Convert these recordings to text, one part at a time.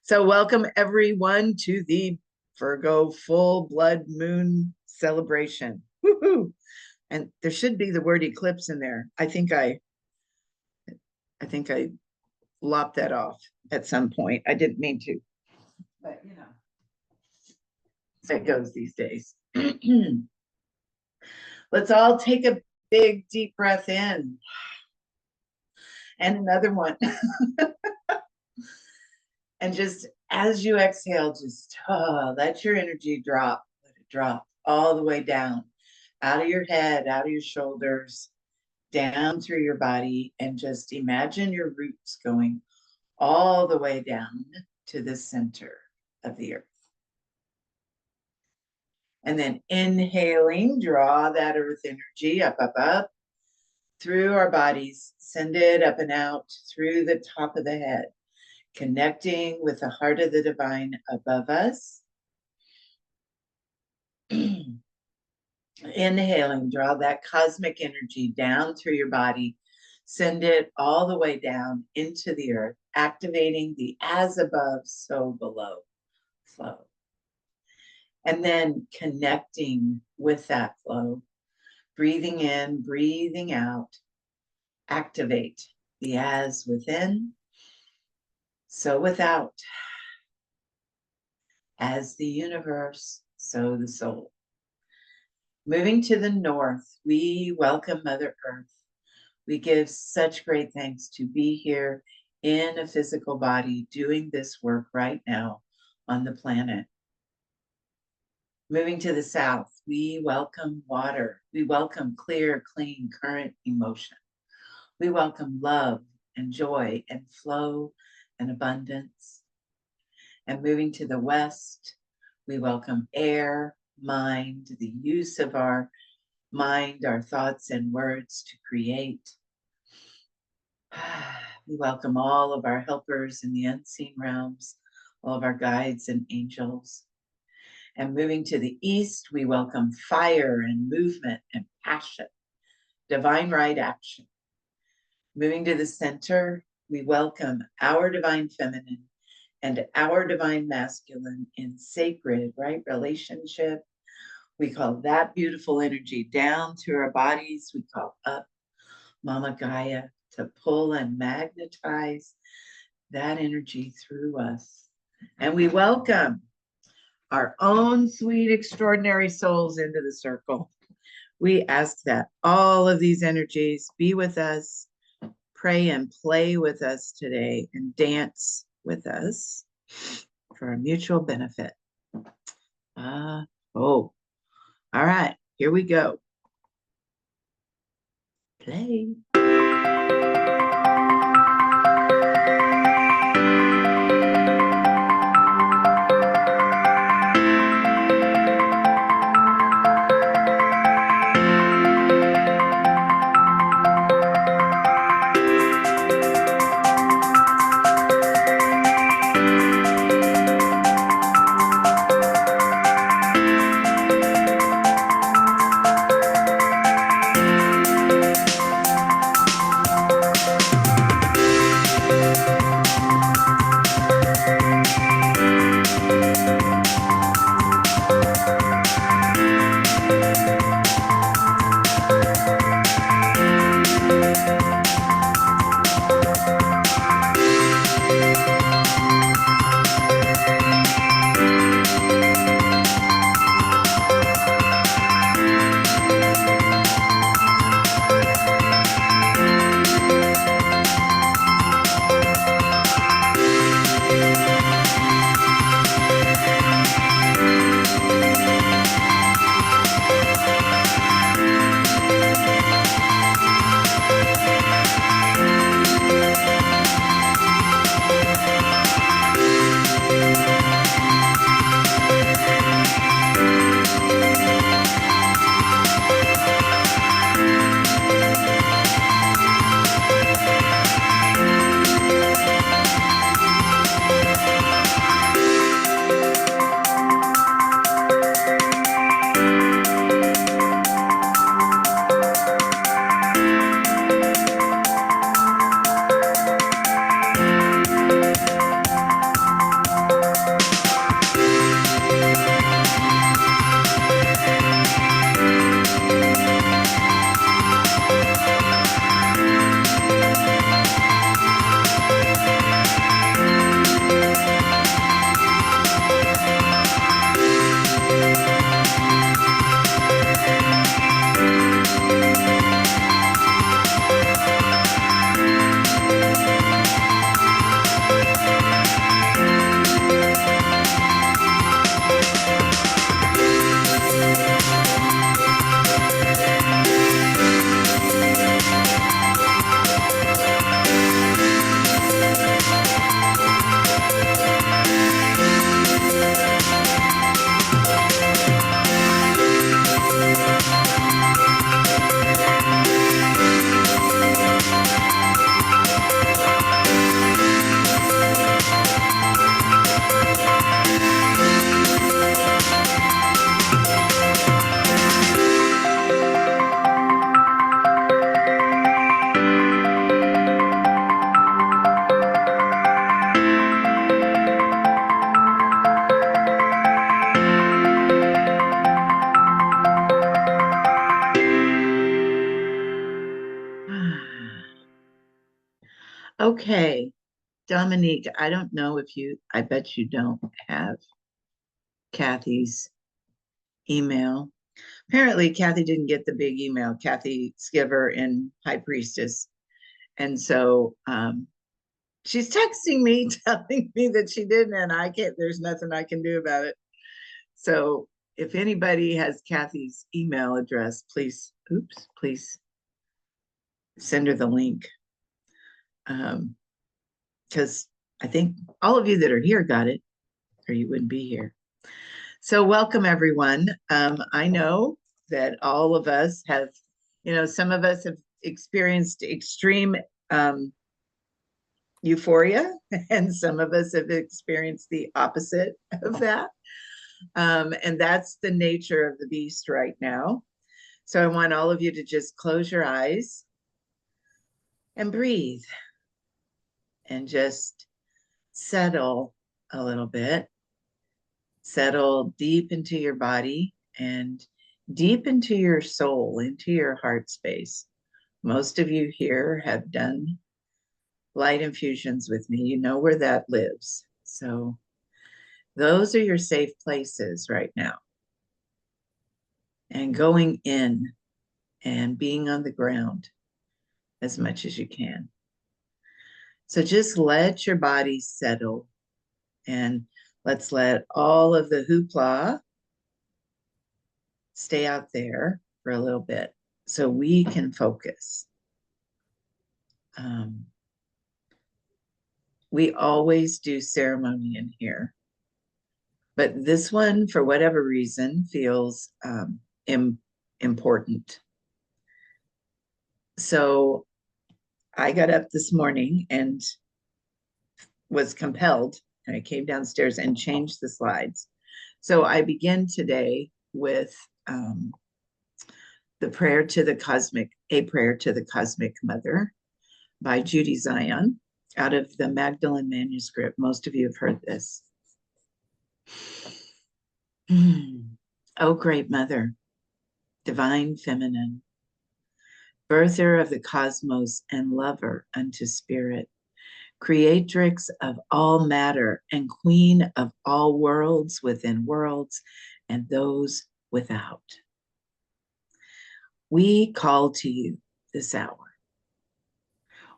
So welcome everyone to the Virgo full blood moon celebration. Woohoo! And there should be the word eclipse in there. I think I lopped that off at some point. I didn't mean to, but so it goes these days. Let's all take a big deep breath in. And another one. And just as you exhale, just let your energy drop. Let it drop all the way down, out of your head, out of your shoulders, down through your body, and just imagine your roots going all the way down to the center of the earth. And then inhaling, draw that earth energy up, up, up through our bodies, send it up and out through the top of the head, connecting with the heart of the divine above us. Inhaling, draw that cosmic energy down through your body, send it all the way down into the earth, activating the as above, so below flow. And then connecting with that flow, breathing in, breathing out, activate the as within, so without. As the universe, so the soul. Moving to the north, we welcome Mother Earth. We give such great thanks to be here in a physical body doing this work right now on the planet. Moving to the south, we welcome water. We welcome clear, clean, current emotion. We welcome love and joy and flow and abundance. And moving to the west, we welcome air, mind, the use of our mind, our thoughts and words to create. We welcome all of our helpers in the unseen realms, all of our guides and angels. And moving to the east, we welcome fire and movement and passion, divine right action. Moving to the center, we welcome our divine feminine and our divine masculine in sacred, right, relationship. We call that beautiful energy down through our bodies. We call up Mama Gaia to pull and magnetize that energy through us. And we welcome our own sweet, extraordinary souls into the circle. We ask that all of these energies be with us, pray and play with us today, and dance with us for a mutual benefit. All right, here we go. Play. Okay, Dominique, I don't know if I bet you don't have Kathy's email. Apparently, Kathy didn't get the big email, Kathy Skiver in High Priestess. And so she's texting me, telling me that she didn't, and there's nothing I can do about it. So if anybody has Kathy's email address, please send her the link. Because I think all of you that are here got it, or you wouldn't be here. So welcome, everyone. I know that all of us have, some of us have experienced extreme euphoria, and some of us have experienced the opposite of that. And that's the nature of the beast right now. So I want all of you to just close your eyes and breathe and just settle a little bit. Settle deep into your body and deep into your soul, into your heart space. Most of you here have done light infusions with me. You know where that lives. So those are your safe places right now. And going in and being on the ground as much as you can. So just let your body settle, and let's let all of the hoopla stay out there for a little bit so we can focus. We always do ceremony in here, but this one, for whatever reason, feels important. So I got up this morning and was compelled, and I came downstairs and changed the slides. So I begin today with a prayer to the cosmic mother by Judy Zion out of the Magdalene manuscript. Most of you have heard this. Oh, great mother, divine feminine, birther of the cosmos and lover unto spirit, creatrix of all matter and queen of all worlds within worlds and those without. We call to you this hour.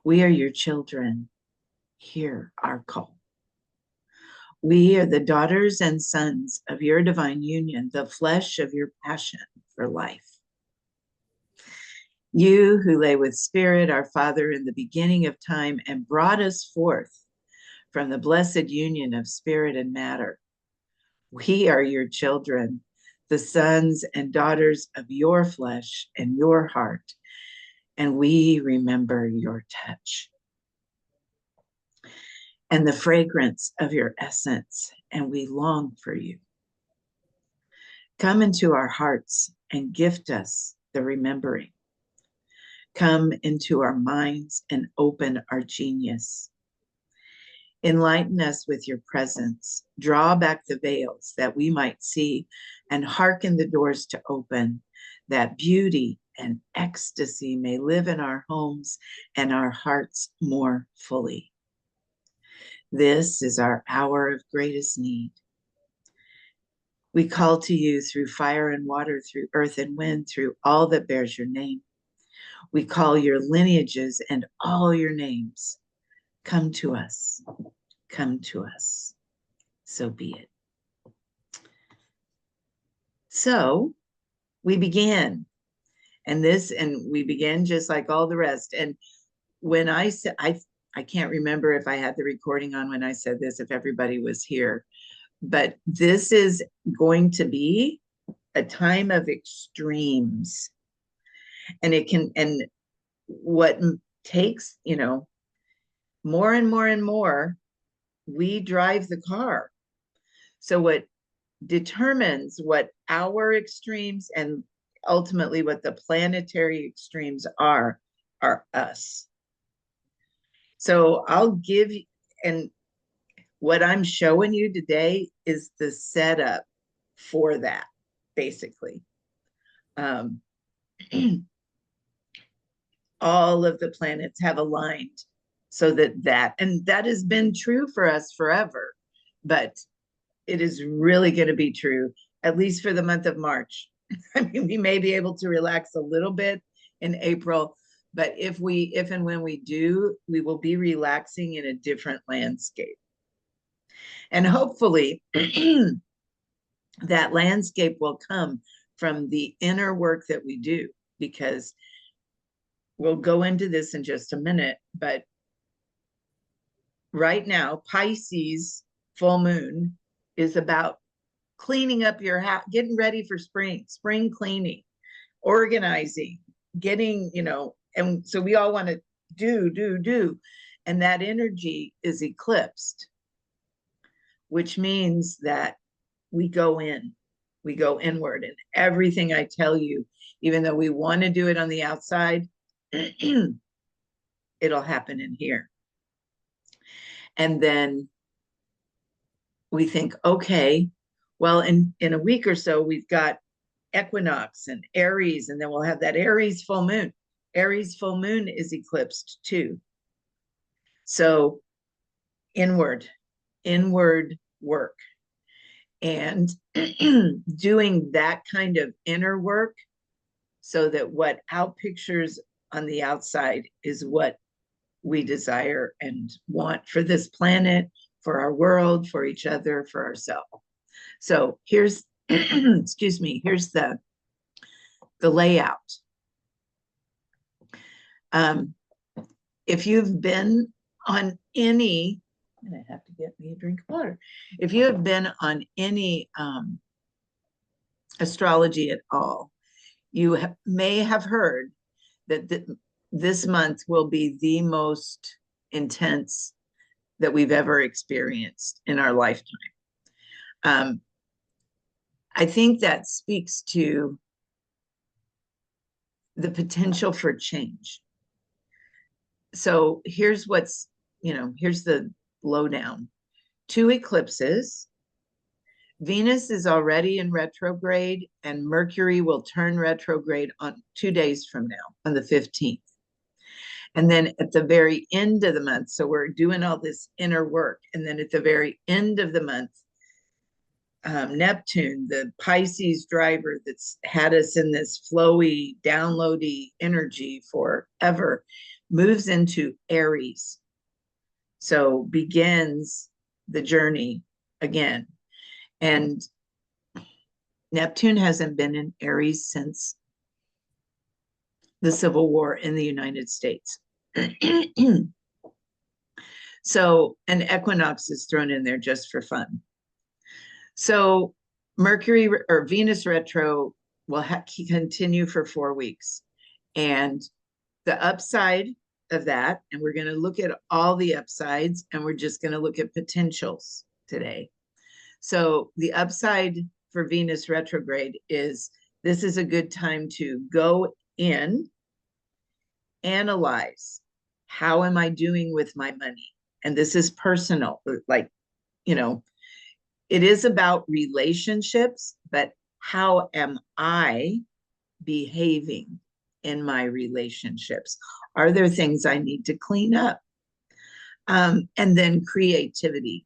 We are your children. Hear our call. We are the daughters and sons of your divine union, the flesh of your passion for life. You who lay with spirit, our Father, in the beginning of time and brought us forth from the blessed union of spirit and matter. We are your children, the sons and daughters of your flesh and your heart, and we remember your touch and the fragrance of your essence, and we long for you. Come into our hearts and gift us the remembering. Come into our minds and open our genius. Enlighten us with your presence. Draw back the veils that we might see, and hearken the doors to open, that beauty and ecstasy may live in our homes and our hearts more fully. This is our hour of greatest need. We call to you through fire and water, through earth and wind, through all that bears your name. We call your lineages and all your names. Come to us. Come to us. So be it. So we began, and we began just like all the rest. And when I said, I can't remember if I had the recording on when I said this, if everybody was here, but this is going to be a time of extremes. And what takes, more and more and more, we drive the car. So what determines what our extremes and ultimately what the planetary extremes are us. So I'll give you, and what I'm showing you today is the setup for that, basically. All of the planets have aligned So and that has been true for us forever, but it is really going to be true, at least for the month of March. I mean, we may be able to relax a little bit in April, but if and when we do, we will be relaxing in a different landscape. And hopefully that landscape will come from the inner work that we do, because we'll go into this in just a minute, but right now, Pisces full moon is about cleaning up your house, getting ready for spring cleaning, organizing, getting, and so we all want to do. And that energy is eclipsed, which means that we go inward. And everything I tell you, even though we want to do it on the outside, it'll happen in here. And then we think, okay, well, in a week or so, we've got equinox and Aries, and then we'll have that Aries full moon. Aries full moon is eclipsed too. So inward work. And doing that kind of inner work so that what outpictures on the outside is what we desire and want for this planet, for our world, for each other, for ourselves. So here's, excuse me, here's the layout. If you've been on any, I'm gonna have to get me a drink of water. If you have been on any astrology at all, you may have heard that this month will be the most intense that we've ever experienced in our lifetime. I think that speaks to the potential for change. So here's here's the lowdown. 2 eclipses. Venus is already in retrograde, and Mercury will turn retrograde on 2 days from now, on the 15th. And then at the very end of the month, so we're doing all this inner work, and then at the very end of the month, Neptune, the Pisces driver that's had us in this flowy, downloady energy forever, moves into Aries. So begins the journey again. And Neptune hasn't been in Aries since the Civil War in the United States. So an equinox is thrown in there just for fun. So Mercury or Venus retro will continue for 4 weeks. And the upside of that, and we're going to look at all the upsides, and we're just going to look at potentials today. So the upside for Venus retrograde is this is a good time to go in, analyze, how am I doing with my money? And this is personal, like, it is about relationships, but how am I behaving in my relationships? Are there things I need to clean up? And then creativity.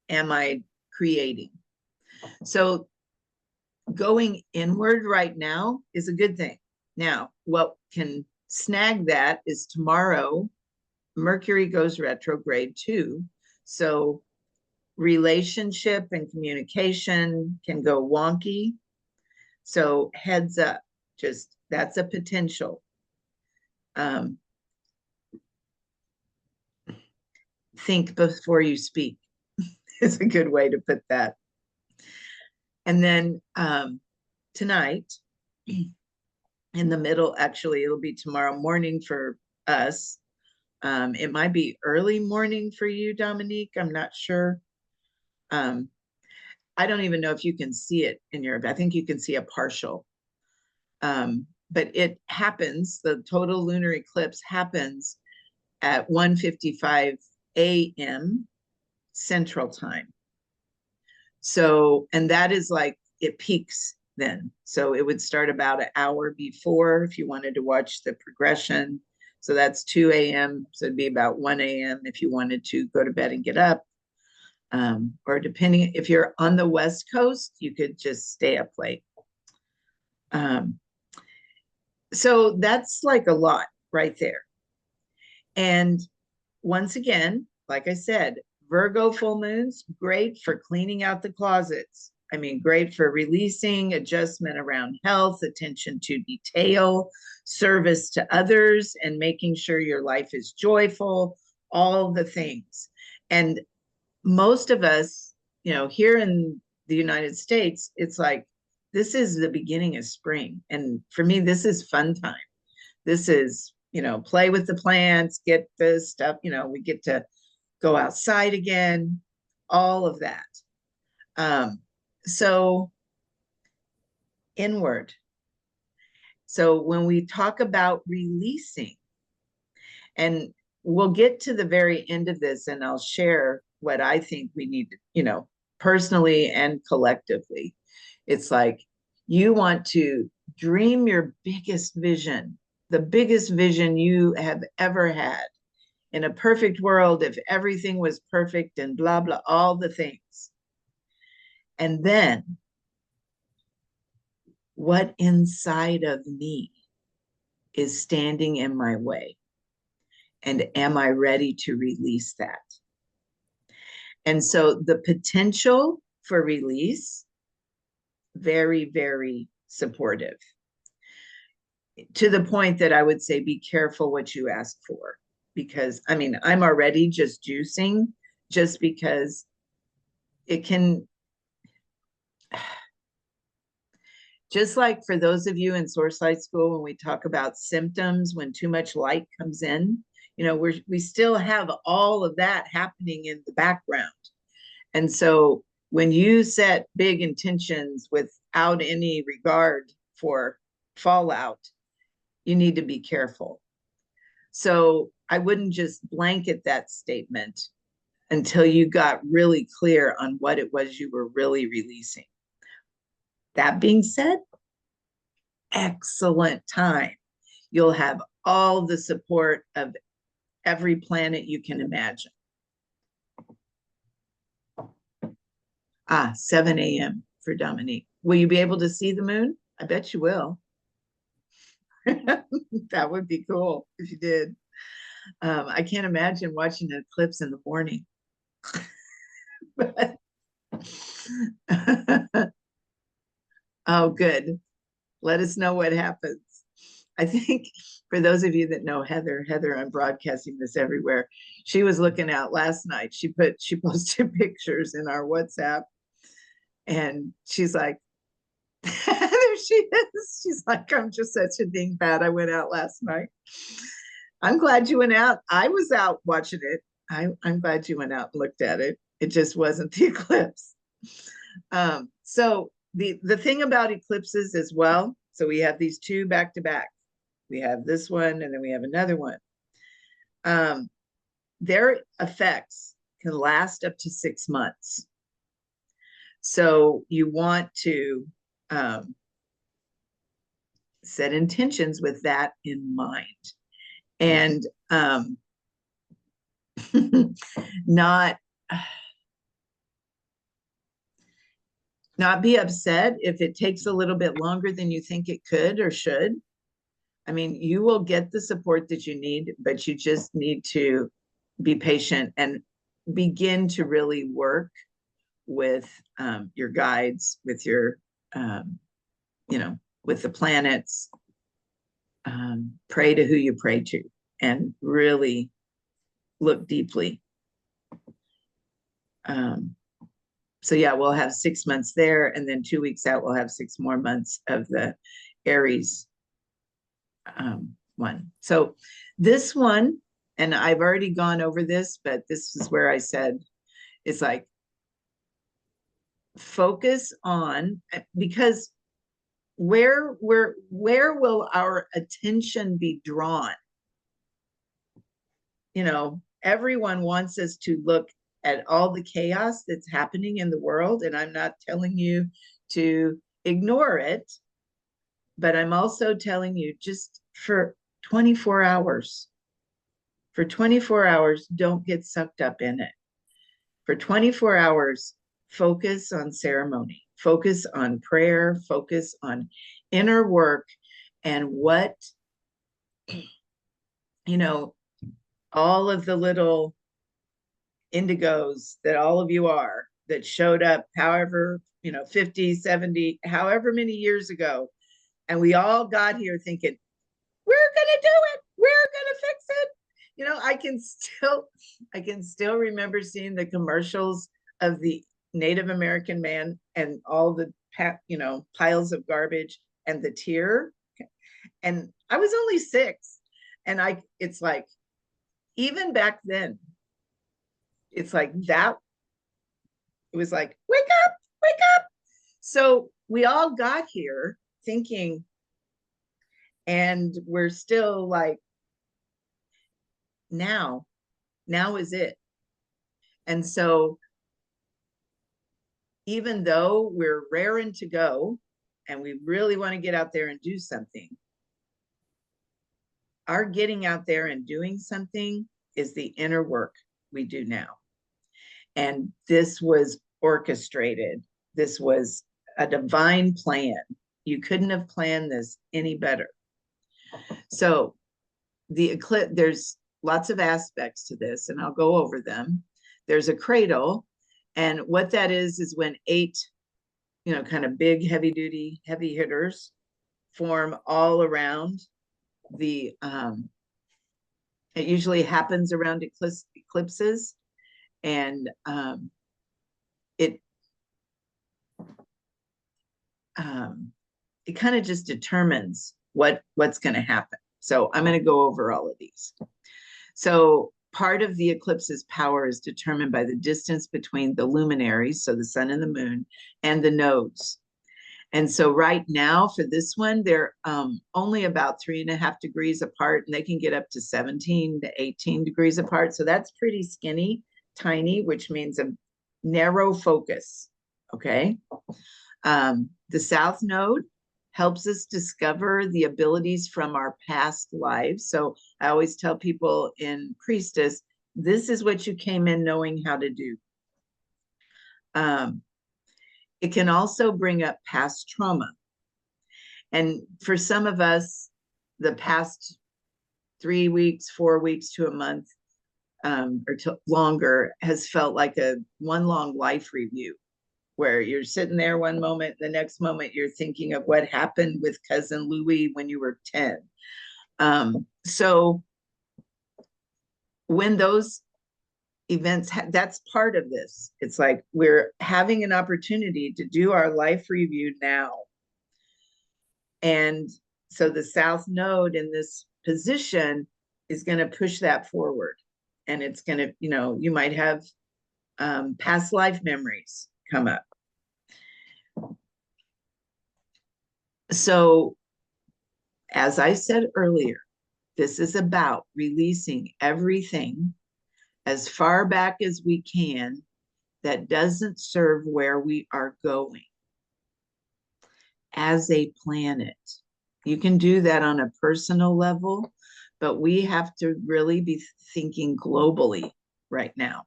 Am I creating? So going inward right now is a good thing. Now, what can snag that is tomorrow, Mercury goes retrograde too. So relationship and communication can go wonky. So heads up, just that's a potential. Think before you speak is a good way to put that. And then tonight, in the middle, actually, it'll be tomorrow morning for us. It might be early morning for you, Dominique. I'm not sure. I don't even know if you can see it in your, I think you can see a partial. But it happens, the total lunar eclipse happens at 1:55 a.m. Central Time. So, and that is like, it peaks then. So it would start about an hour before if you wanted to watch the progression. So that's 2 a.m. So it'd be about 1 a.m. if you wanted to go to bed and get up. Or depending, if you're on the West Coast, you could just stay up late. So that's like a lot right there. And once again, like I said, Virgo full moons, great for cleaning out the closets. I mean, great for releasing, adjustment around health, attention to detail, service to others, and making sure your life is joyful, all the things. And most of us, here in the United States, it's like, this is the beginning of spring. And for me, this is fun time. This is, play with the plants, get the stuff, we get to go outside again, all of that. So inward. So when we talk about releasing, and we'll get to the very end of this and I'll share what I think we need to, personally and collectively. It's like you want to dream your biggest vision, the biggest vision you have ever had. In a perfect world, if everything was perfect and blah, blah, all the things. And then what inside of me is standing in my way? And am I ready to release that? And so the potential for release, very, very supportive. To the point that I would say, be careful what you ask for. Because, I mean, I'm already just juicing just because it can, just like for those of you in Source Light School, when we talk about symptoms, when too much light comes in, we still have all of that happening in the background. And so when you set big intentions without any regard for fallout, you need to be careful. So I wouldn't just blanket that statement until you got really clear on what it was you were really releasing. That being said, excellent time. You'll have all the support of every planet you can imagine. 7 a.m. for Dominique. Will you be able to see the moon? I bet you will. That would be cool if you did. I can't imagine watching an eclipse in the morning. But oh, good. Let us know what happens. I think for those of you that know Heather, I'm broadcasting this everywhere. She was looking out last night. She posted pictures in our WhatsApp, and she's like, there she is. She's like, I'm just such a dingbat. I went out last night. I'm glad you went out. I was out watching it. I'm glad you went out and looked at it. It just wasn't the eclipse. So the thing about eclipses as well, so we have these two back to back. We have this one and then we have another one. Their effects can last up to 6 months. So you want to set intentions with that in mind. And not be upset if it takes a little bit longer than you think it could or should. I mean, you will get the support that you need, but you just need to be patient and begin to really work with your guides, with your, with the planets. Pray to who you pray to and really look deeply. So yeah, we'll have 6 months there, and then 2 weeks out, we'll have 6 more months of the Aries one. So this one, and I've already gone over this, but this is where I said, it's like, focus on, because where will our attention be drawn? Everyone wants us to look at all the chaos that's happening in the world. And I'm not telling you to ignore it, but I'm also telling you, just for 24 hours, For 24 hours, don't get sucked up in it. For 24 hours, focus on ceremony, focus on prayer, focus on inner work and what, you know, all of the little indigos that all of you are that showed up, however, 50, 70, however many years ago. And we all got here thinking, we're going to do it. We're going to fix it. I can still remember seeing the commercials of the Native American man and all the, piles of garbage and the tear. And I was only 6. And it's like, even back then, it's like that. It was like, wake up, wake up. So we all got here thinking, and we're still like, now is it. And so even though we're raring to go and we really want to get out there and do something, our getting out there and doing something is the inner work we do now. And this was orchestrated. This was a divine plan. You couldn't have planned this any better. So the eclipse, there's lots of aspects to this, and I'll go over them. There's a cradle, and what that is when 8, kind of big, heavy duty, heavy hitters form all around the, it usually happens around eclipses, and it kind of just determines what's going to happen. So I'm going to go over all of these. So part of the eclipse's power is determined by the distance between the luminaries, so the sun and the moon, and the nodes. And so right now for this one, they're only about 3.5 degrees apart, and they can get up to 17 to 18 degrees apart. So that's pretty skinny, tiny, which means a narrow focus, okay? The South Node helps us discover the abilities from our past lives. So I always tell people in Priestess, this is what you came in knowing how to do. It can also bring up past trauma. And for some of us, the past 3 weeks, 4 weeks to a month, or longer has felt like one long life review, where you're sitting there one moment, the next moment you're thinking of what happened with cousin Louie when you were 10. So when those events, that's part of this. It's like we're having an opportunity to do our life review now. And so the South Node in this position is going to push that forward. And it's going to, you might have past life memories come up. So, as I said earlier, this is about releasing everything as far back as we can that doesn't serve where we are going as a planet. You can do that on a personal level, but we have to really be thinking globally right now.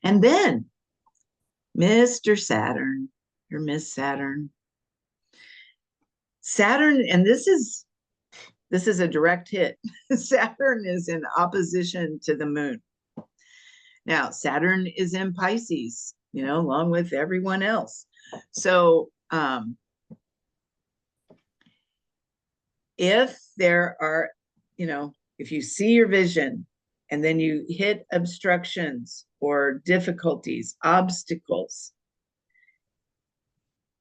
And then Mr. Saturn, or Miss Saturn. Saturn, and this is a direct hit. Saturn is in opposition to the moon. Now, Saturn is in Pisces, along with everyone else. So if there are, if you see your vision and then you hit obstructions or difficulties, obstacles,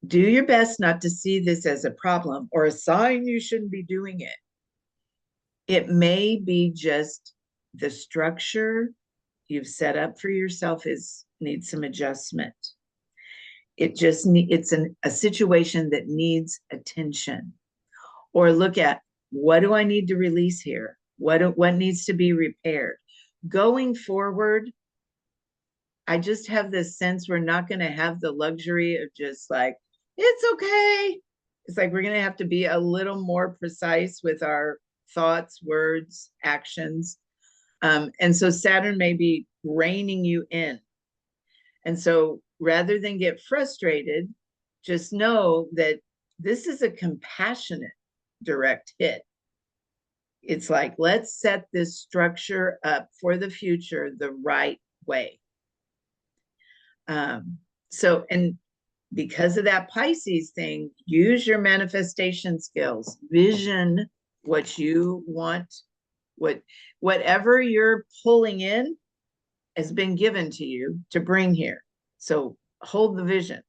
do your best not to see this as a problem or a sign you shouldn't be doing it. It may be just the structure you've set up for yourself needs some adjustment. It's a situation that needs attention. Or look at, what do I need to release here? What needs to be repaired? Going forward, I just have this sense we're not going to have the luxury of just like, it's okay. It's like we're going to have to be a little more precise with our thoughts, words, actions. And so Saturn may be reining you in. And so rather than get frustrated, just know that this is a compassionate direct hit. It's like, let's set this structure up for the future the right way. So, and because of that Pisces thing, use your manifestation skills, vision what you want, whatever you're pulling in has been given to you to bring here. So hold the vision.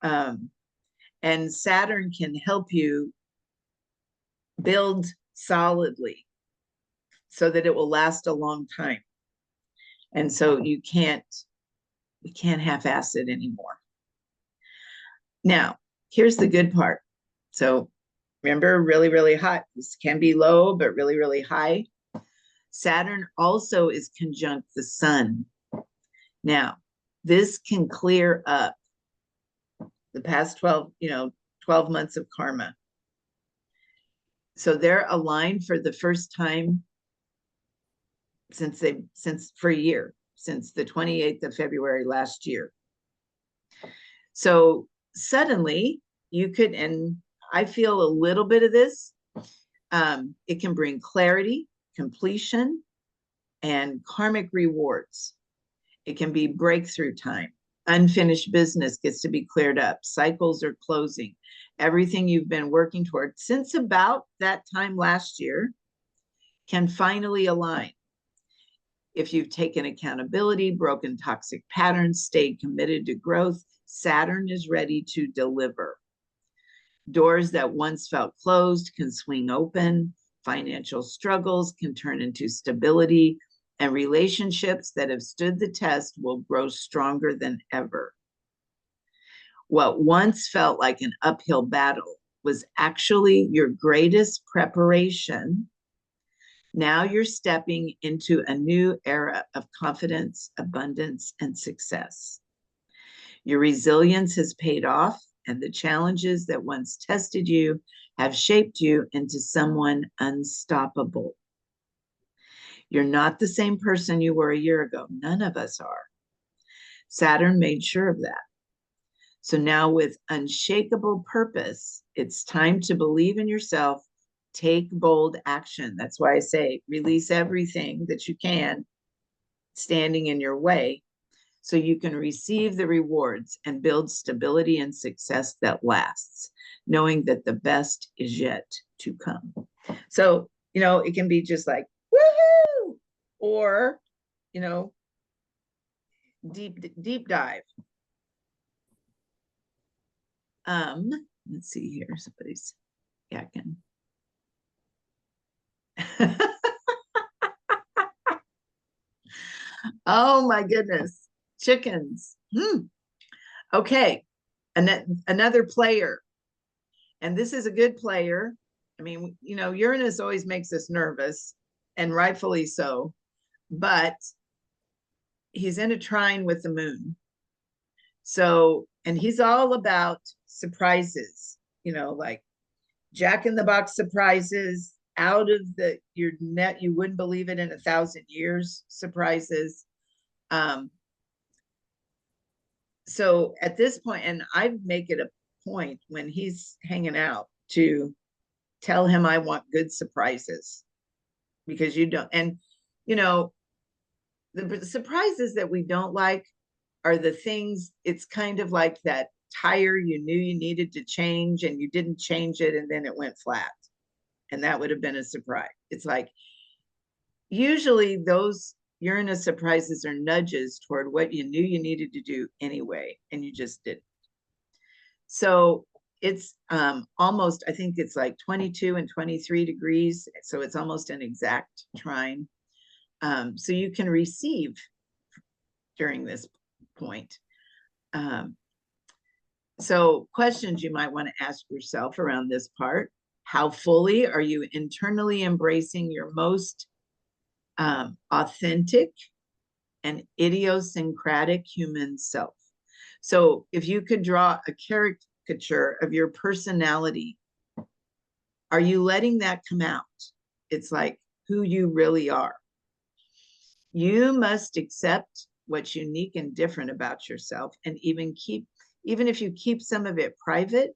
And Saturn can help you build solidly so that it will last a long time. And so you can't half-ass it anymore. Now, here's the good part. So remember, really, really hot. This can be low, but really, really high. Saturn also is conjunct the sun. Now, this can clear up the past 12 months of karma. So they're aligned for the first time since for a year, since the 28th of February last year. So suddenly you could, and I feel a little bit of this, it can bring clarity, completion, and karmic rewards. It can be breakthrough time. Unfinished business gets to be cleared up. Cycles are closing. Everything you've been working toward since about that time last year can finally align. If you've taken accountability, broken toxic patterns, stayed committed to growth, Saturn is ready to deliver. Doors that once felt closed can swing open. Financial struggles can turn into stability, and relationships that have stood the test will grow stronger than ever. What once felt like an uphill battle was actually your greatest preparation. Now you're stepping into a new era of confidence, abundance, and success. Your resilience has paid off, and the challenges that once tested you have shaped you into someone unstoppable. You're not the same person you were a year ago. None of us are. Saturn made sure of that. So now with unshakable purpose, it's time to believe in yourself, take bold action. That's why I say release everything that you can standing in your way so you can receive the rewards and build stability and success that lasts, knowing that the best is yet to come. So, it can be just like, woohoo, or, deep dive. Let's see here. Somebody's yakking. Oh my goodness. Chickens. Okay. Another player. And this is a good player. I mean, Uranus always makes us nervous, and rightfully so. But he's in a trine with the moon. So, and he's all about surprises, like Jack in the Box surprises, out of your net, you wouldn't believe it in 1,000 years surprises. So at this point, and I make it a point when he's hanging out to tell him I want good surprises, because you don't, and the surprises that we don't like are the things, it's kind of like that tire you knew you needed to change and you didn't change it, and then it went flat, and that would have been a surprise. It's like, usually those Uranus surprises are nudges toward what you knew you needed to do anyway, and you just didn't. So it's almost, I think it's like 22 and 23 degrees. So it's almost an exact trine. So you can receive during this point. So questions you might want to ask yourself around this part: how fully are you internally embracing your most authentic and idiosyncratic human self? So if you could draw a caricature of your personality Are you letting that come out? It's like who you really are. You must accept what's unique and different about yourself, and even if you keep some of it private,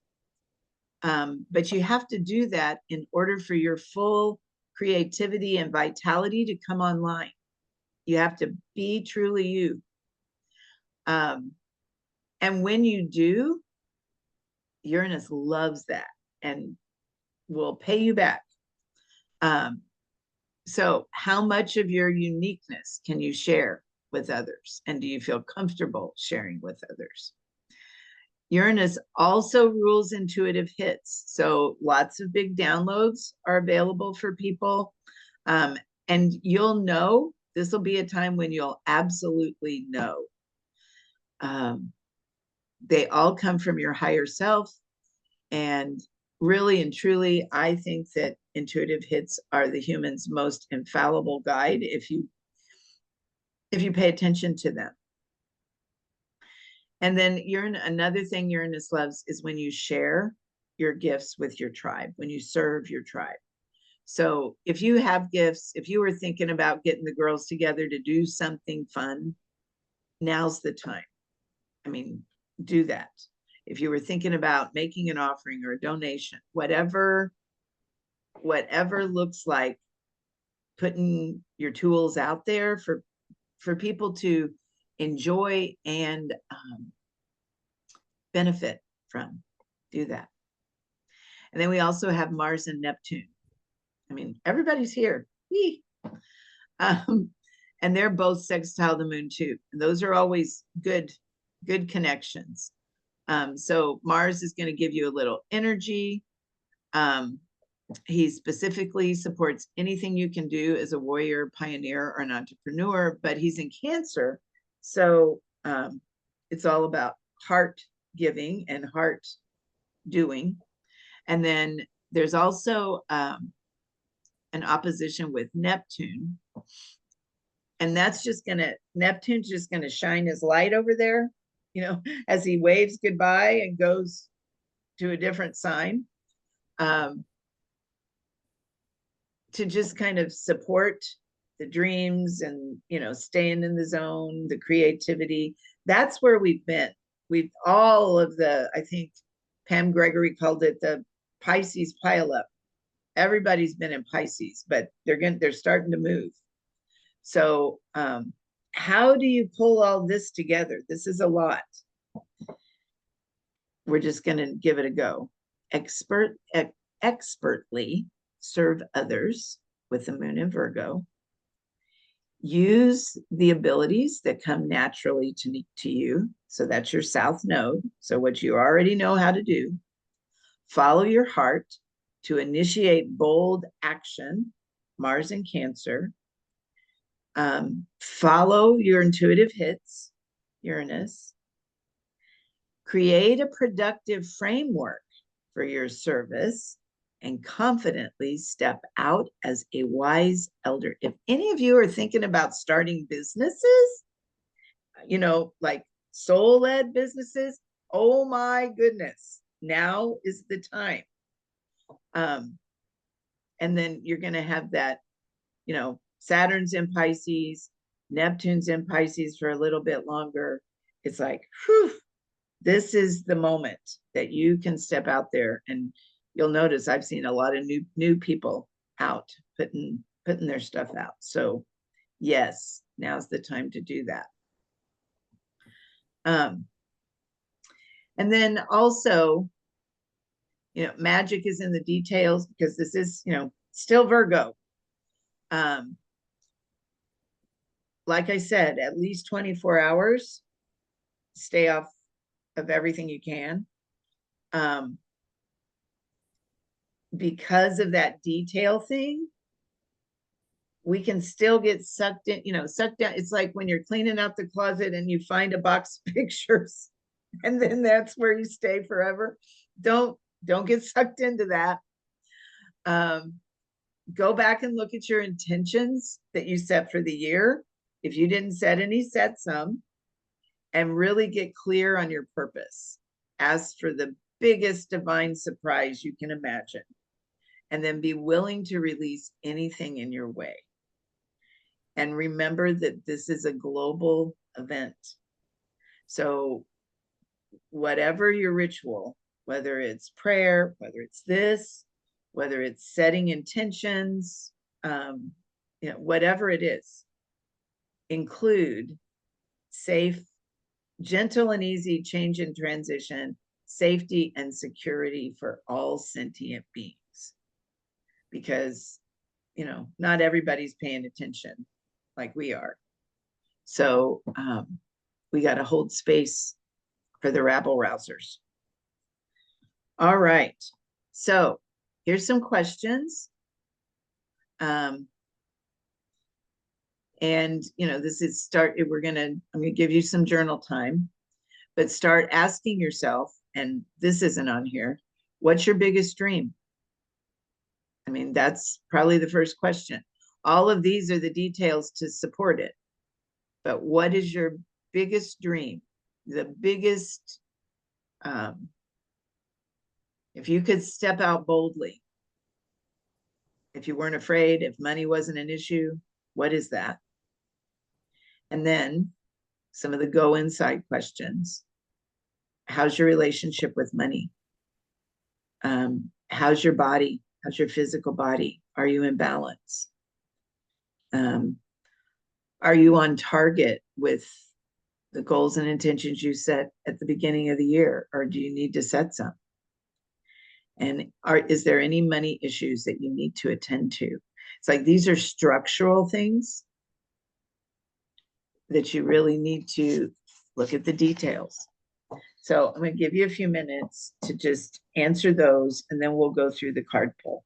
but you have to do that in order for your full creativity and vitality to come online. You have to be truly you. And when you do, Uranus loves that and will pay you back. So how much of your uniqueness can you share with others? And do you feel comfortable sharing with others? Uranus also rules intuitive hits. So lots of big downloads are available for people. And you'll know, this will be a time when you'll absolutely know. They all come from your higher self. And really and truly, I think that intuitive hits are the human's most infallible guide if you pay attention to them. And then another thing Uranus loves is when you share your gifts with your tribe, when you serve your tribe. So if you have gifts, if you were thinking about getting the girls together to do something fun, now's the time. I mean, do that. If you were thinking about making an offering or a donation, whatever looks like putting your tools out there for people to enjoy and benefit from, do that. And then we also have Mars and Neptune. I mean, everybody's here. And they're both sextile the moon too. And those are always good connections. So Mars is going to give you a little energy. He specifically supports anything you can do as a warrior, pioneer, or an entrepreneur, but he's in Cancer. So it's all about heart giving and heart doing. And then there's also an opposition with Neptune. And that's Neptune's just gonna shine his light over there, as he waves goodbye and goes to a different sign. To just kind of support the dreams and, staying in the zone, the creativity. That's where we've been. We've I think Pam Gregory called it the Pisces pileup. Everybody's been in Pisces, but they're starting to move. So how do you pull all this together? This is a lot. We're just going to give it a go. Expertly serve others with the moon in Virgo. Use the abilities that come naturally to you. So that's your South Node. So what you already know how to do. Follow your heart to initiate bold action, Mars in Cancer. Follow your intuitive hits, Uranus. Create a productive framework for your service and confidently step out as a wise elder. If any of you are thinking about starting businesses, like soul-led businesses, oh my goodness, now is the time. And then you're going to have that, Saturn's in Pisces, Neptune's in Pisces for a little bit longer. It's like, whew, this is the moment that you can step out there. And you'll notice I've seen a lot of new people out putting their stuff out. So yes, now's the time to do that. And then also, magic is in the details, because this is, still Virgo. Like I said, at least 24 hours, stay off of everything you can. Because of that detail thing, we can still get sucked in, sucked down. It's like when you're cleaning out the closet and you find a box of pictures and then that's where you stay forever. Don't get sucked into that. Go back and look at your intentions that you set for the year. If you didn't set any, set some, and really get clear on your purpose. Ask for the biggest divine surprise you can imagine. And then be willing to release anything in your way. And remember that this is a global event. So whatever your ritual, whether it's prayer, whether it's this, whether it's setting intentions, whatever it is, include safe, gentle and easy change and transition, safety and security for all sentient beings. Because, not everybody's paying attention like we are. So we got to hold space for the rabble rousers. All right. So here's some questions. And this is I'm going to give you some journal time, but start asking yourself, and this isn't on here, what's your biggest dream? I mean, that's probably the first question. All of these are the details to support it. But what is your biggest dream? The biggest, if you could step out boldly, if you weren't afraid, if money wasn't an issue, what is that? And then some of the go inside questions. How's your relationship with money? How's your body? How's your physical body? Are you in balance? Are you on target with the goals and intentions you set at the beginning of the year, or do you need to set some? And is there any money issues that you need to attend to? It's like these are structural things that you really need to look at the details. So I'm going to give you a few minutes to just answer those, and then we'll go through the card pull.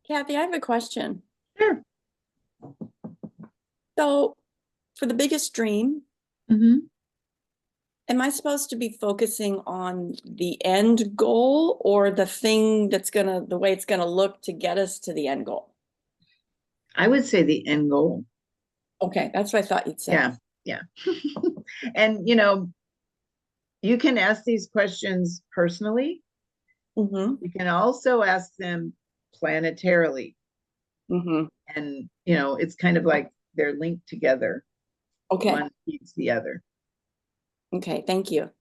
Kathy, I have a question. Sure. So, for the biggest dream, am I supposed to be focusing on the end goal or the thing the way it's gonna look to get us to the end goal? I would say the end goal. Okay, that's what I thought you'd say. Yeah. And you can ask these questions personally. You can also ask them planetarily. And it's kind of like they're linked together. Okay. One feeds the other. Okay, thank you.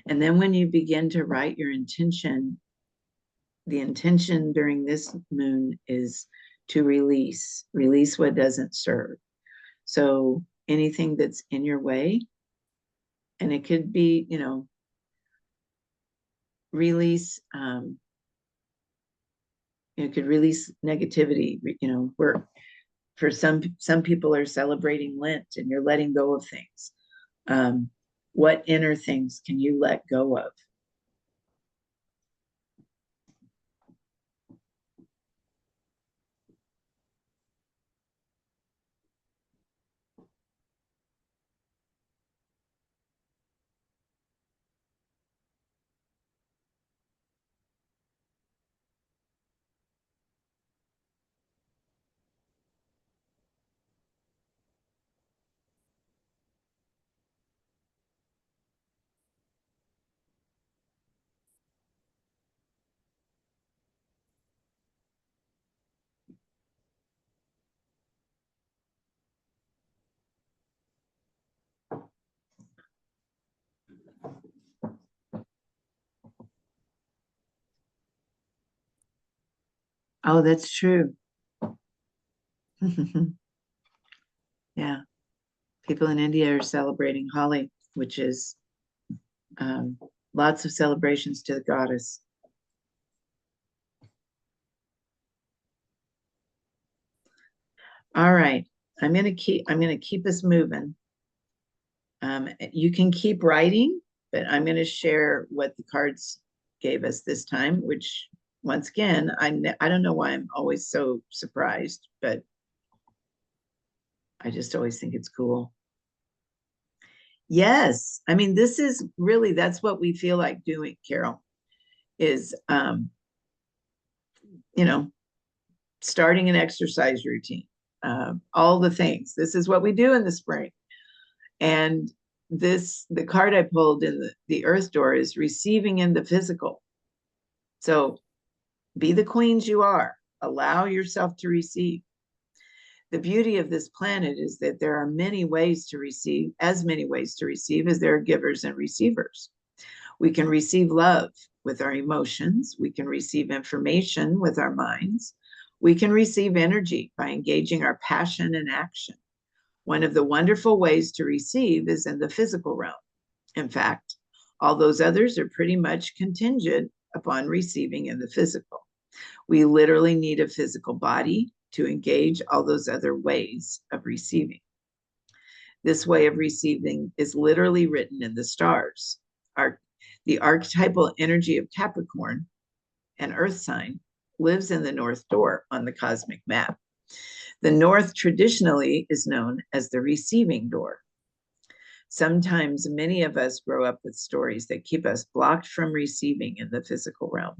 And then when you begin to write your intention, the intention during this moon is to release what doesn't serve. So anything that's in your way, and it could be, release, it could release negativity, where for some people are celebrating Lent and you're letting go of things. What inner things can you let go of? Oh, that's true. Yeah. People in India are celebrating Holi, which is um, lots of celebrations to the goddess. All right. I'm gonna keep us moving. You can keep writing, but I'm gonna share what the cards gave us this time, which once again, I don't know why I'm always so surprised, but I just always think it's cool. Yes. I mean, this is really, that's what we feel like doing, Carol, is, you know, starting an exercise routine, all the things. This is what we do in the spring. And the card I pulled in the Earth door is receiving in the physical. So be the queens you are, allow yourself to receive. The beauty of this planet is that there are many ways to receive, as many ways to receive as there are givers and receivers. We can receive love with our emotions. We can receive information with our minds. We can receive energy by engaging our passion and action. One of the wonderful ways to receive is in the physical realm. In fact, all those others are pretty much contingent upon receiving in the physical. We literally need a physical body to engage all those other ways of receiving. This way of receiving is literally written in the stars. The archetypal energy of Capricorn, an earth sign, lives in the North Door on the cosmic map. The North traditionally is known as the receiving door. Sometimes many of us grow up with stories that keep us blocked from receiving in the physical realm.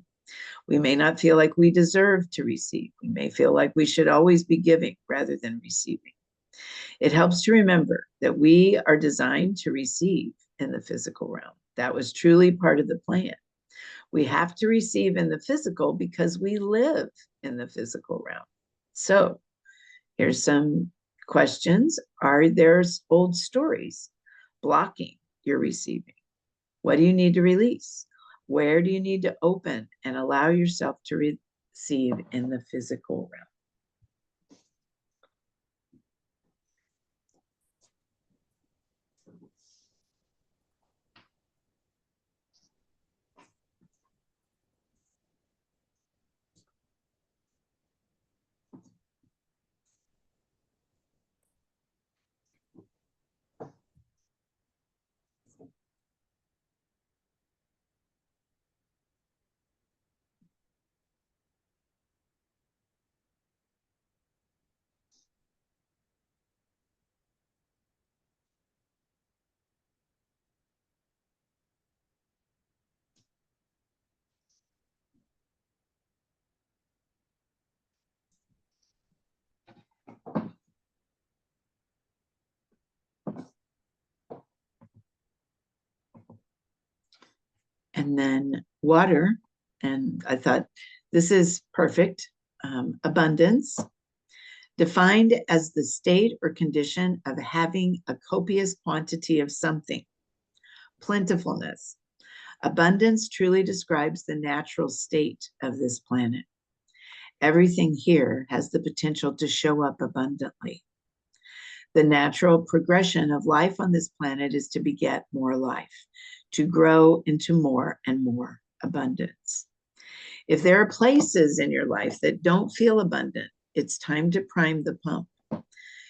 We may not feel like we deserve to receive. We may feel like we should always be giving rather than receiving. It helps to remember that we are designed to receive in the physical realm. That was truly part of the plan. We have to receive in the physical because we live in the physical realm. So here's some questions. Are there old stories blocking your receiving? What do you need to release? Where do you need to open and allow yourself to receive in the physical realm? And then water. And I thought this is perfect. Abundance, defined as the state or condition of having a copious quantity of something, plentifulness. Abundance truly describes the natural state of this planet. Everything here has the potential to show up abundantly. The natural progression of life on this planet is to beget more life, to grow into more and more abundance. If there are places in your life that don't feel abundant, it's time to prime the pump.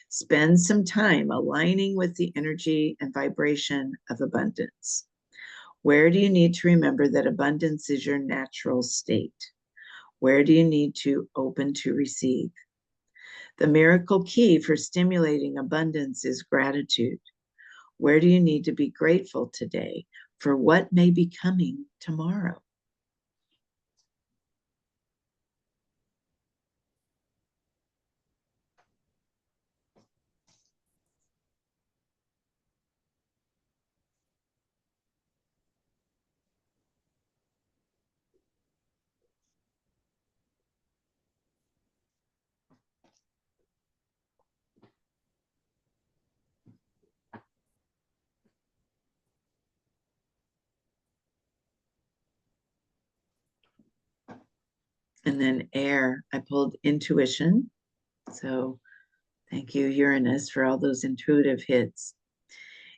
Spend some time aligning with the energy and vibration of abundance. Where do you need to remember that abundance is your natural state? Where do you need to open to receive? The miracle key for stimulating abundance is gratitude. Where do you need to be grateful today for what may be coming tomorrow? And then air, I pulled intuition. So thank you, Uranus, for all those intuitive hits.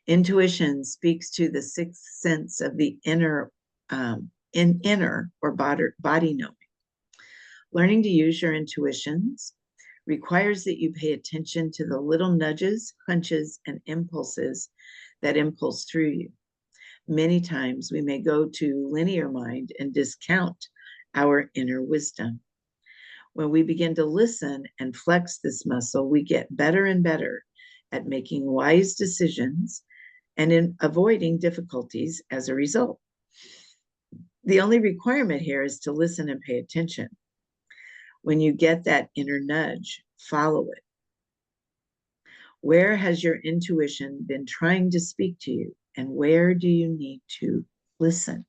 Intuition speaks to the sixth sense of the inner or body knowing. Learning to use your intuitions requires that you pay attention to the little nudges, hunches, and impulses that impulse through you. Many times we may go to linear mind and discount our inner wisdom. When we begin to listen and flex this muscle, we get better and better at making wise decisions and in avoiding difficulties as a result. The only requirement here is to listen and pay attention. When you get that inner nudge, follow it. Where has your intuition been trying to speak to you, and where do you need to listen?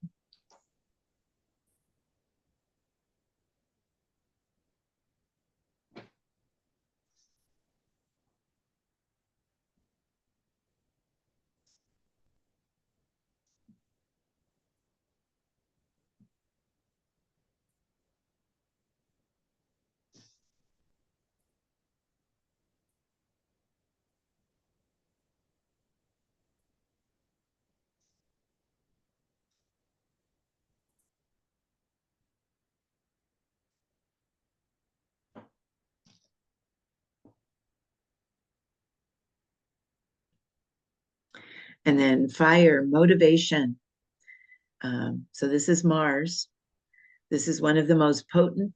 And then fire, motivation. So this is Mars. This is one of the most potent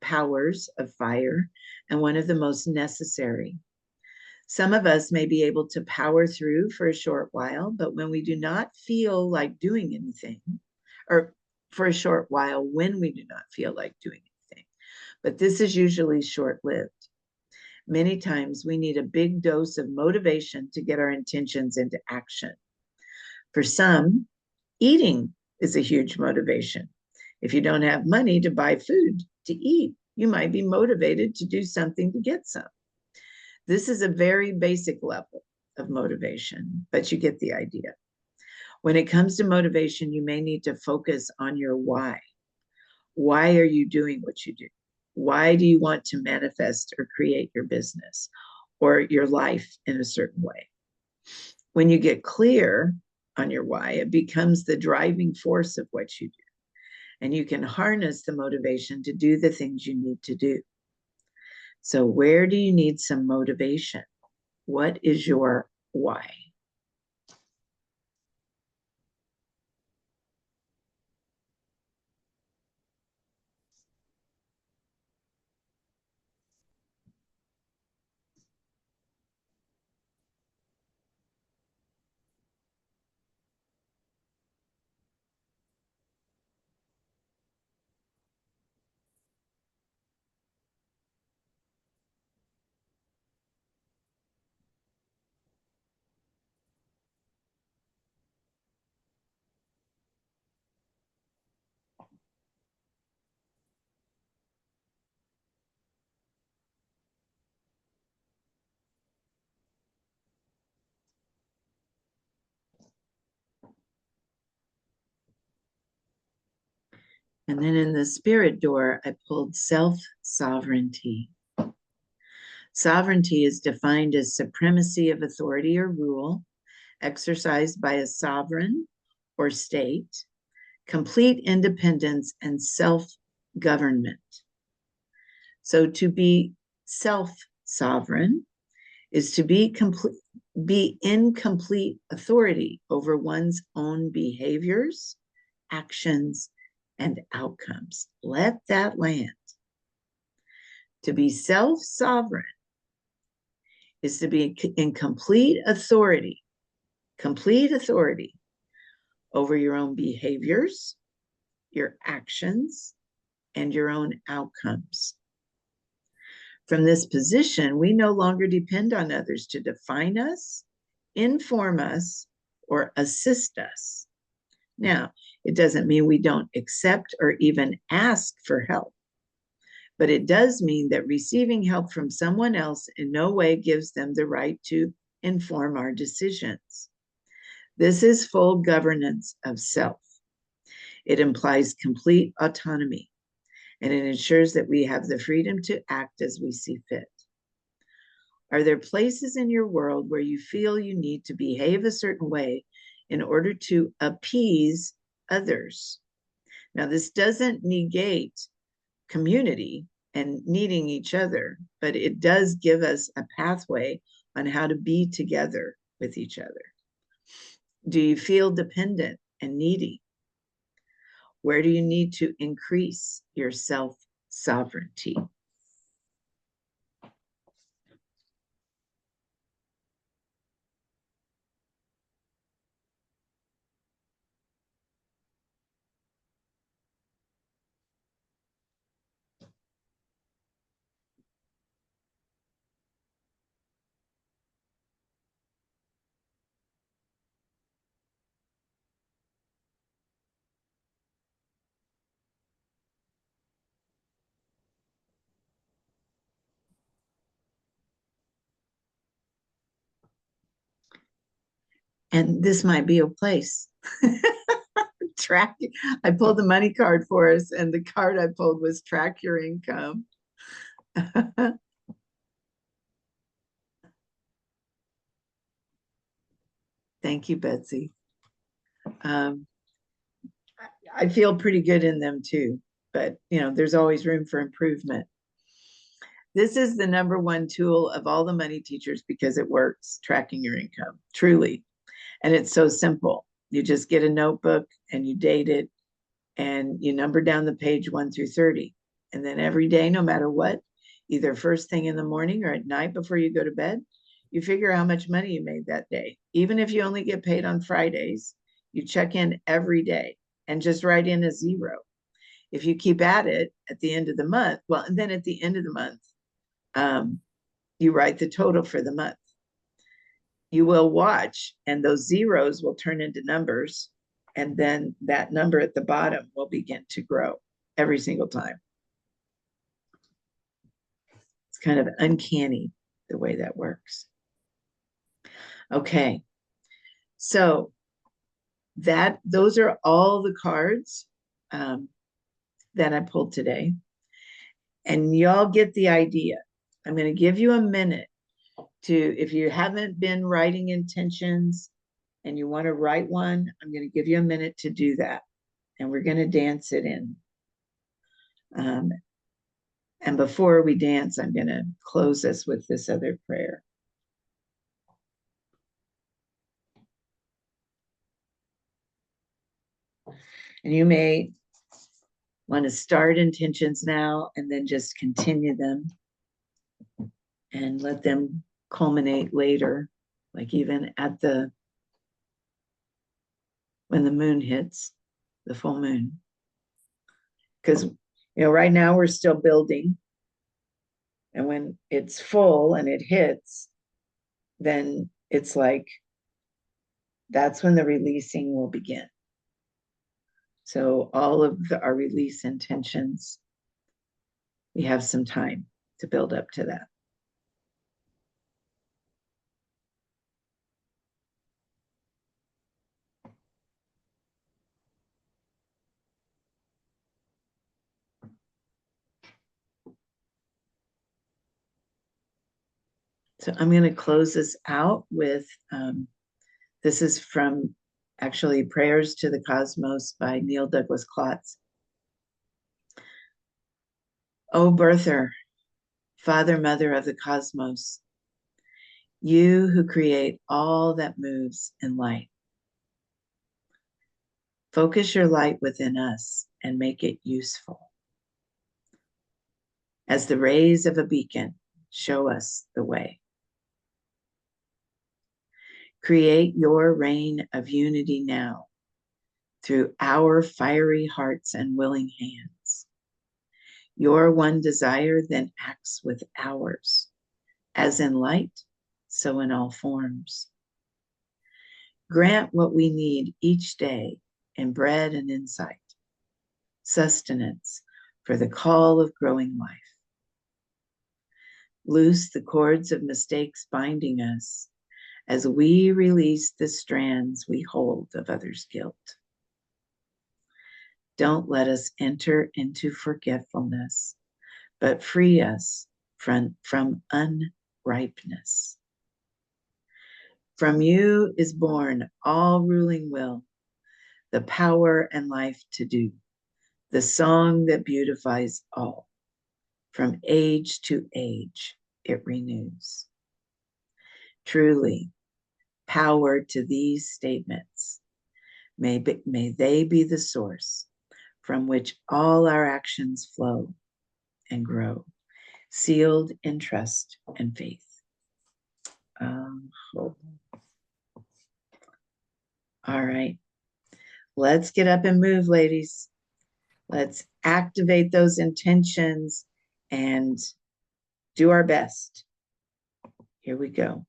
powers of fire and one of the most necessary. Some of us may be able to power through for a short while, but when we do not feel like doing anything, or for a short while when we do not feel like doing anything, but this is usually short-lived. Many times we need a big dose of motivation to get our intentions into action. For some, eating is a huge motivation. If you don't have money to buy food to eat, you might be motivated to do something to get some. This is a very basic level of motivation, but you get the idea. When it comes to motivation, you may need to focus on your why. Why are you doing what you do? Why do you want to manifest or create your business or your life in a certain way? When you get clear on your why, it becomes the driving force of what you do. And you can harness the motivation to do the things you need to do. So where do you need some motivation? What is your why? And then in the spirit door, I pulled self-sovereignty. Sovereignty is defined as supremacy of authority or rule exercised by a sovereign or state, complete independence, and self-government. So to be self-sovereign is to be in complete authority over one's own behaviors, actions, and outcomes. Let that land. To be self-sovereign is to be in complete authority over your own behaviors, your actions, and your own outcomes. From this position, we no longer depend on others to define us, inform us, or assist us. Now, it doesn't mean we don't accept or even ask for help, but it does mean that receiving help from someone else in no way gives them the right to inform our decisions. This is full governance of self. It implies complete autonomy, and it ensures that we have the freedom to act as we see fit. Are there places in your world where you feel you need to behave a certain way in order to appease others? Now, this doesn't negate community and needing each other, but it does give us a pathway on how to be together with each other. Do you feel dependent and needy? Where do you need to increase your self-sovereignty? And this might be a place. Track. I pulled the money card for us, and the card I pulled was track your income. Thank you, Betsy. I feel pretty good in them too, but there's always room for improvement. This is the number one tool of all the money teachers because it works, tracking your income, truly. And it's so simple. You just get a notebook and you date it and you number down the page 1 through 30. And then every day, no matter what, either first thing in the morning or at night before you go to bed, you figure how much money you made that day. Even if you only get paid on Fridays, you check in every day and just write in a 0. If you keep at it at the end of the month, well, and then at the end of the month, you write the total for the month. You will watch, and those zeros will turn into numbers, and then that number at the bottom will begin to grow every single time. It's kind of uncanny the way that works. Okay, so those are all the cards that I pulled today, and y'all get the idea. I'm going to give you a minute to, if you haven't been writing intentions and you want to write one, I'm going to give you a minute to do that. And we're going to dance it in. And before we dance, I'm going to close us with this other prayer. And you may want to start intentions now and then just continue them and let them culminate later, like even when the moon hits, the full moon. Because right now we're still building, and when it's full and it hits, then it's like that's when the releasing will begin. So all of our release intentions, we have some time to build up to that. So I'm going to close this out with this is from actually Prayers to the Cosmos by Neil Douglas Klotz. O birther, father, mother of the cosmos, you who create all that moves in light, focus your light within us and make it useful. As the rays of a beacon, show us the way. Create your reign of unity now through our fiery hearts and willing hands. Your one desire then acts with ours, as in light, so in all forms. Grant what we need each day in bread and insight, sustenance for the call of growing life. Loose the cords of mistakes binding us as we release the strands we hold of others' guilt. Don't let us enter into forgetfulness, but free us from unripeness. From you is born all ruling will, the power and life to do, the song that beautifies all. From age to age, it renews. Truly, power to these statements. May they be the source from which all our actions flow and grow, sealed in trust and faith. Hope. All right, let's get up and move, ladies. Let's activate those intentions and do our best. Here we go.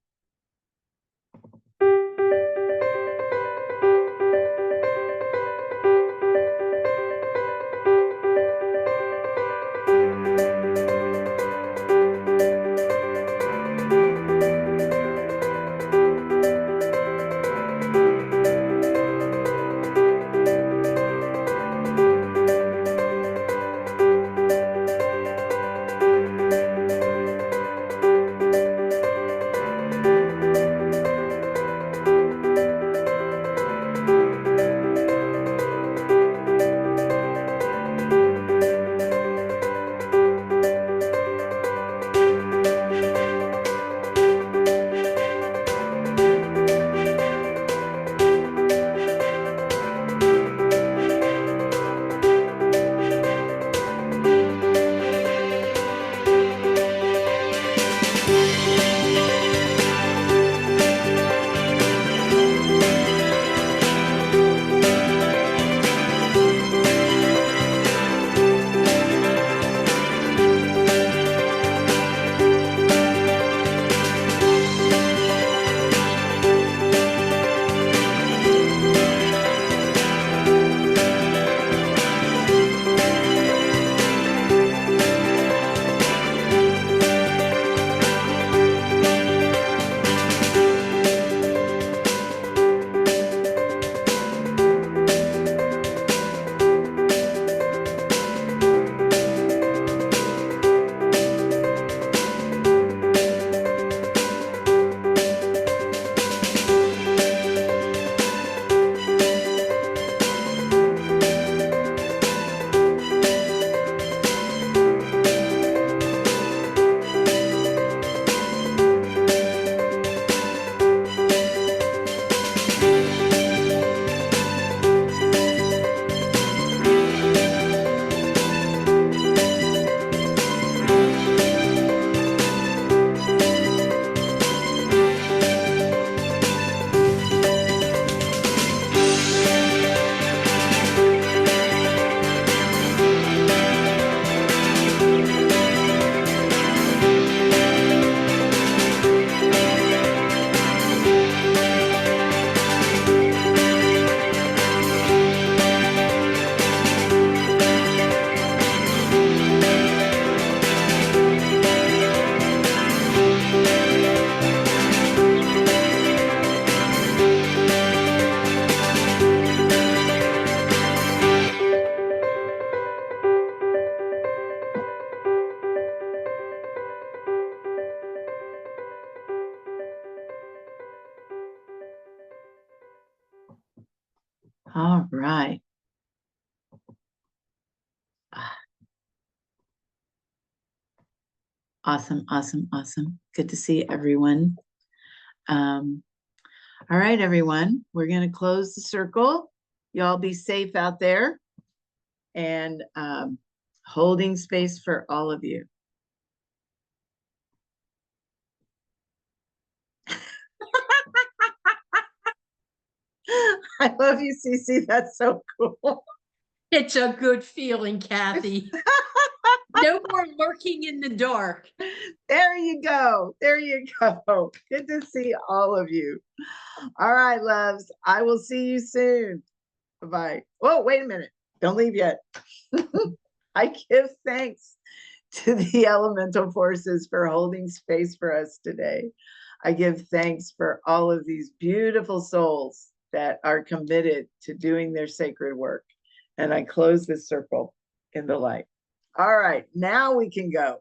right. Ah, awesome, awesome, awesome. Good to see everyone. Um, all right, everyone, we're going to close the circle. Y'all be safe out there and holding space for all of you. I love you, Cece. That's so cool. It's a good feeling, Kathy. No more lurking in the dark. There you go. There you go. Good to see all of you. All right, loves. I will see you soon. Bye-bye. Oh, wait a minute. Don't leave yet. I give thanks to the elemental forces for holding space for us today. I give thanks for all of these beautiful souls that are committed to doing their sacred work. And I close this circle in the light. All right, now we can go.